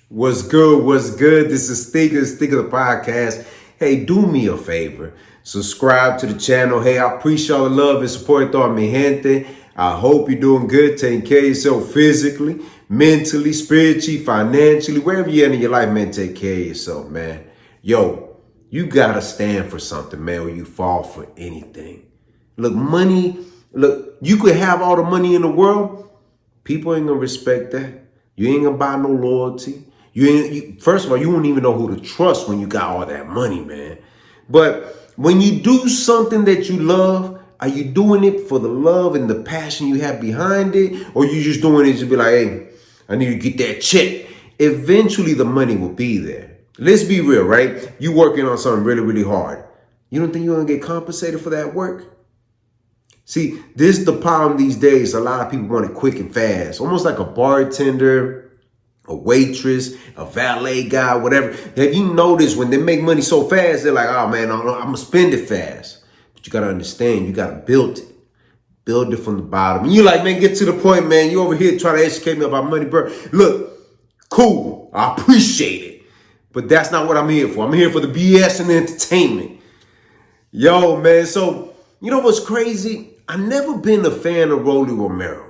What's good? What's good? This is Sticker the podcast. Hey, do me a favor. Subscribe to the channel. Hey, I appreciate all the love and support, toda mi gente. I hope you're doing good, taking care of yourself physically, mentally, spiritually, financially, wherever you're in your life, man, take care of yourself, man. Yo, you gotta stand for something, man, or you fall for anything. Look, you could have all the money in the world. People ain't gonna respect that. You ain't gonna buy no loyalty. First of all, you won't even know who to trust when you got all that money, man. But when you do something that you love, are you doing it for the love and the passion you have behind it? Or you just doing it to be like, hey, I need to get that check. Eventually the money will be there. Let's be real, right? You working on something really, really hard. You don't think you're gonna get compensated for that work? See, this is the problem these days. A lot of people want it quick and fast, almost like a bartender, a waitress, a valet guy, whatever. Have you noticed when they make money so fast, they're like, oh man, I'm gonna spend it fast. But you gotta understand, you gotta build it. Build it from the bottom. And you're like, man, get to the point, man. You over here trying to educate me about money, bro. Look, cool. I appreciate it. But that's not what I'm here for. I'm here for the BS and the entertainment. Yo, man, so you know what's crazy? I never been a fan of Rolly Romero.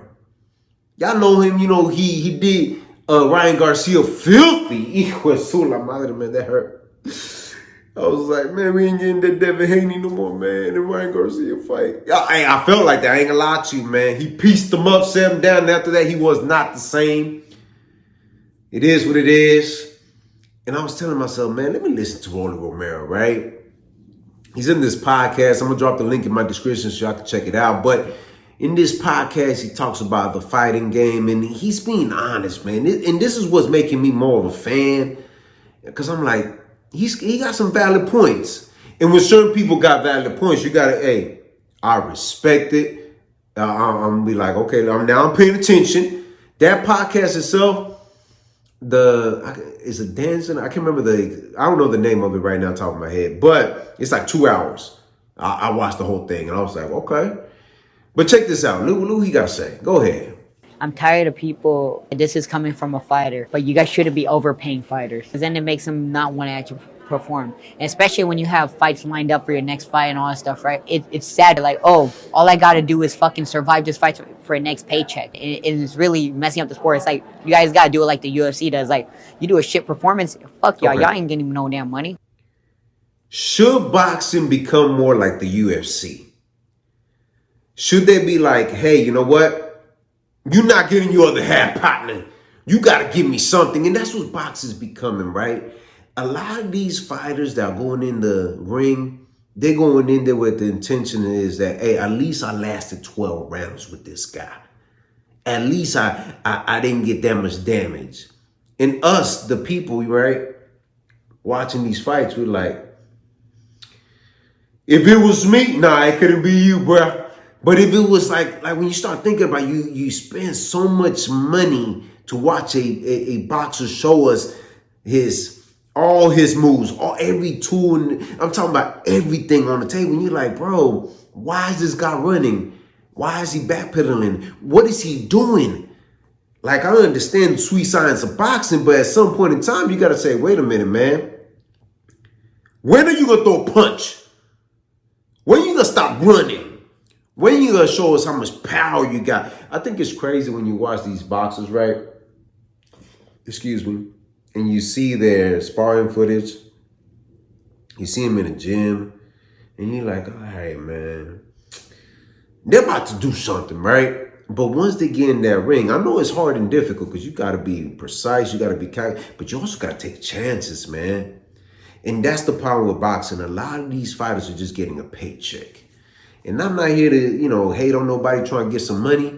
Y'all know him, you know, he did Ryan Garcia filthy. Hijo de su la madre, man, that hurt. I was like, man, we ain't getting that Devin Haney no more, man. And Ryan Garcia fight. I felt like that. I ain't gonna lie to you, man. He pieced them up, set him down. And after that, he was not the same. It is what it is. And I was telling myself, man, let me listen to Rolly Romero, right? He's in this podcast. I'm going to drop the link in my description so y'all can check it out. But in this podcast, he talks about the fighting game. And he's being honest, man. And this is what's making me more of a fan. Because I'm like, he got some valid points. And when certain people got valid points, you got to, hey, I respect it. I'm going to be like, okay, I'm paying attention. That podcast itself, is it Danza? I can't remember I don't know the name of it right now, top of my head, but it's like 2 hours. I watched the whole thing and I was like, okay. But check this out. Lou, he got to say, go ahead. I'm tired of people, this is coming from a fighter, but you guys shouldn't be overpaying fighters. Because then it makes them not want to actually perform. And especially when you have fights lined up for your next fight and all that stuff, right? It's sad. Like, oh, all I got to do is fucking survive this fight for a next paycheck. It's really messing up the sport. It's like, you guys got to do it like the UFC does. Like, you do a shit performance, fuck y'all. Okay. Y'all ain't getting no damn money. Should boxing become more like the UFC? Should they be like, hey, you know what? You're not getting your other half, partner. You got to give me something. And that's what boxing's becoming, right? A lot of these fighters that are going in the ring, they're going in there with the intention is that, hey, at least I lasted 12 rounds with this guy. At least I didn't get that much damage. And us, the people, right, watching these fights, we're like, if it was me, nah, it couldn't be you, bruh. But if it was like when you start thinking about you spend so much money to watch a boxer show us all his moves, every tool, and I'm talking about everything on the table. And you're like, bro, why is this guy running? Why is he backpedaling? What is he doing? Like, I understand the sweet science of boxing, but at some point in time, you got to say, wait a minute, man. When are you going to throw a punch? When are you going to stop running? When are you going to show us how much power you got? I think it's crazy when you watch these boxers, right? Excuse me. And you see their sparring footage. You see them in a gym. And you're like, all right, man. They're about to do something, right? But once they get in that ring, I know it's hard and difficult because you got to be precise. You got to be kind. But you also got to take chances, man. And that's the problem with boxing. A lot of these fighters are just getting a paycheck. And I'm not here to, hate on nobody trying to get some money.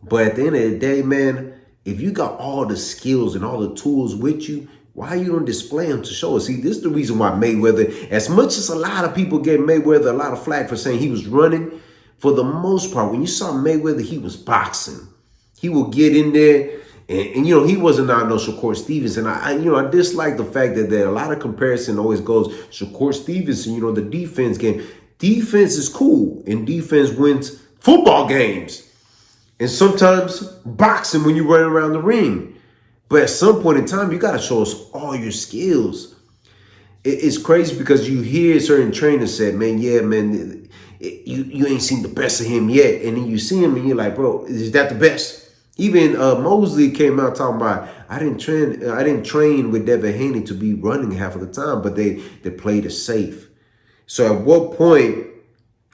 But at the end of the day, man, if you got all the skills and all the tools with you, why you don't display them to show us? See, this is the reason why Mayweather, as much as a lot of people gave Mayweather a lot of flack for saying he was running, for the most part, when you saw Mayweather, he was boxing. He would get in there and he wasn't out no Shakur Stevenson. I dislike the fact that a lot of comparison always goes Shakur Stevenson, the defense game. Defense is cool, and defense wins football games. And sometimes boxing when you run around the ring. But at some point in time, you got to show us all your skills. It's crazy because you hear certain trainers say, man, yeah, man, you ain't seen the best of him yet. And then you see him and you're like, bro, is that the best? Even Mosley came out talking about, I didn't train with Devin Haney to be running half of the time, but they played it safe. So at what point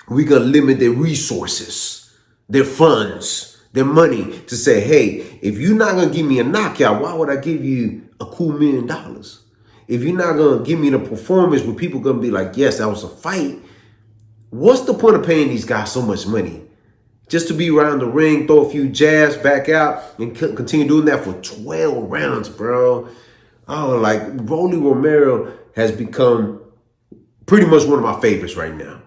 we gonna limit their resources, their funds, their money to say, hey, if you're not gonna give me a knockout, why would I give you a cool $1 million? If you're not gonna give me the performance where people gonna be like, yes, that was a fight, what's the point of paying these guys so much money? Just to be around the ring, throw a few jabs, back out, and continue doing that for 12 rounds, bro. Oh, like, Rolly Romero has become pretty much one of my favorites right now.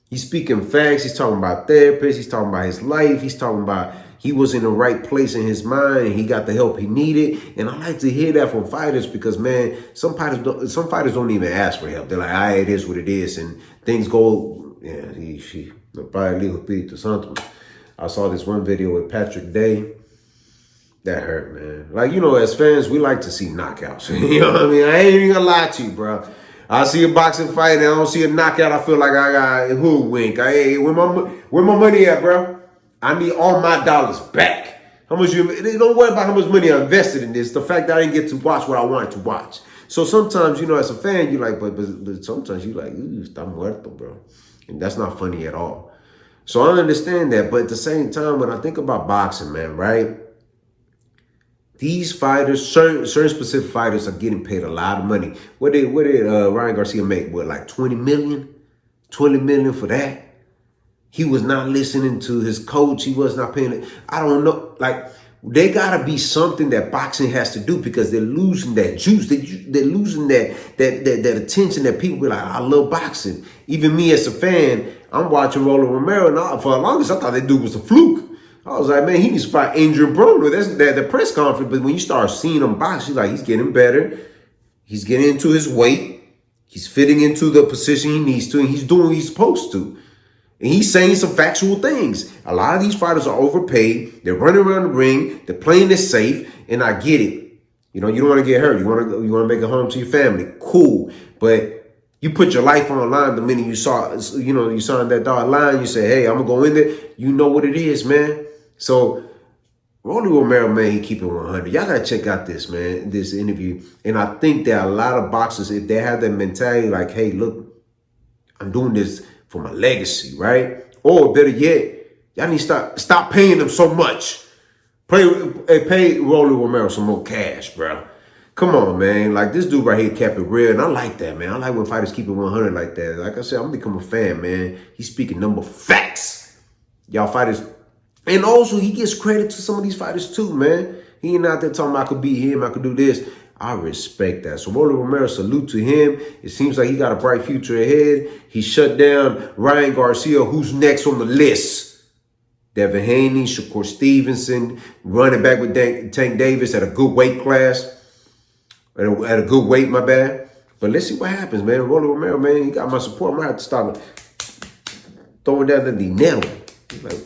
He's speaking facts. He's talking about therapists. He's talking about his life. He's talking about he was in the right place in his mind and he got the help he needed. And I like to hear that from fighters because, man, some fighters don't even ask for help. They're like, it is what it is. And things go, I saw this one video with Patrick Day. That hurt, man. Like, you know, as fans, we like to see knockouts. You know what I mean? I ain't even gonna lie to you, bro. I see a boxing fight and I don't see a knockout. I feel like I got a hoodwink. Hey, where my money at, bro? I need all my dollars back. How much don't worry about how much money I invested in this. The fact that I didn't get to watch what I wanted to watch. So sometimes, you know, as a fan, you're like, but sometimes you're like, está muerto, bro. And that's not funny at all. So I understand that. But at the same time, when I think about boxing, man, right? These fighters, certain specific fighters are getting paid a lot of money. What did Ryan Garcia make? What, like 20 million? 20 million for that? He was not listening to his coach. He was not paying it. I don't know. Like, they got to be something that boxing has to do because they're losing that juice. They're losing that attention that people be like, I love boxing. Even me as a fan, I'm watching Rolly Romero, and for the longest, I thought that dude was a fluke. I was like, man, he needs to fight Adrian Broner. That's the press conference. But when you start seeing him box, he's getting better. He's getting into his weight. He's fitting into the position he needs to, and he's doing what he's supposed to. And he's saying some factual things. A lot of these fighters are overpaid. They're running around the ring. They're playing it safe, and I get it. You know, you don't want to get hurt. You want to make it home to your family. Cool, but you put your life on the line the minute you saw that dotted line. You say, hey, I'm gonna go in there. You know what it is, man. So, Rolly Romero, man, he keep it 100. Y'all got to check out this, man, this interview. And I think that a lot of boxers, if they have that mentality like, hey, look, I'm doing this for my legacy, right? Or better yet, y'all need to stop paying them so much. Pay Rolly Romero some more cash, bro. Come on, man. Like, this dude right here kept it real, and I like that, man. I like when fighters keep it 100 like that. Like I said, I'm going to become a fan, man. He's speaking number facts. Y'all fighters. And also, he gives credit to some of these fighters too, man. He ain't out there talking about I could beat him, I could do this. I respect that. So Rolly Romero, salute to him. It seems like he got a bright future ahead. He shut down Ryan Garcia. Who's next on the list? Devin Haney, Shakur Stevenson, running back with Tank Davis at a good weight class. At a good weight, my bad. But let's see what happens, man. Rolly Romero, man, he got my support. I'm going to have to start throwing down the dinero. Like,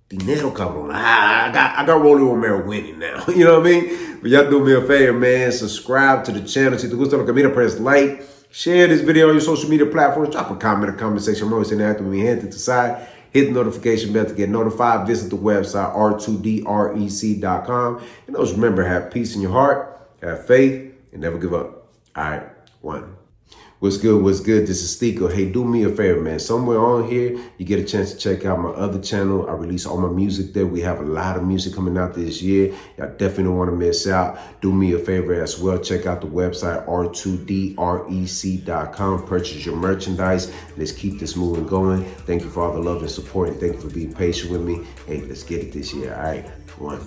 dinero, cabrón. I got Rolly Romero winning now. You know what I mean? But y'all do me a favor, man. Subscribe to the channel. Si te gusta lo que mira, press like. Share this video on your social media platforms. Drop a comment in the comment section. I'm always interacting with me. Hit the side. Hit the notification bell to get notified. Visit the website, r2drec.com. And always remember, have peace in your heart. Have faith. And never give up. All right. One. What's good? What's good? This is Stico. Hey, do me a favor, man. Somewhere on here, you get a chance to check out my other channel. I release all my music there. We have a lot of music coming out this year. Y'all definitely don't want to miss out. Do me a favor as well. Check out the website, r2drec.com. Purchase your merchandise. Let's keep this moving going. Thank you for all the love and support. And thank you for being patient with me. Hey, let's get it this year. All right. One.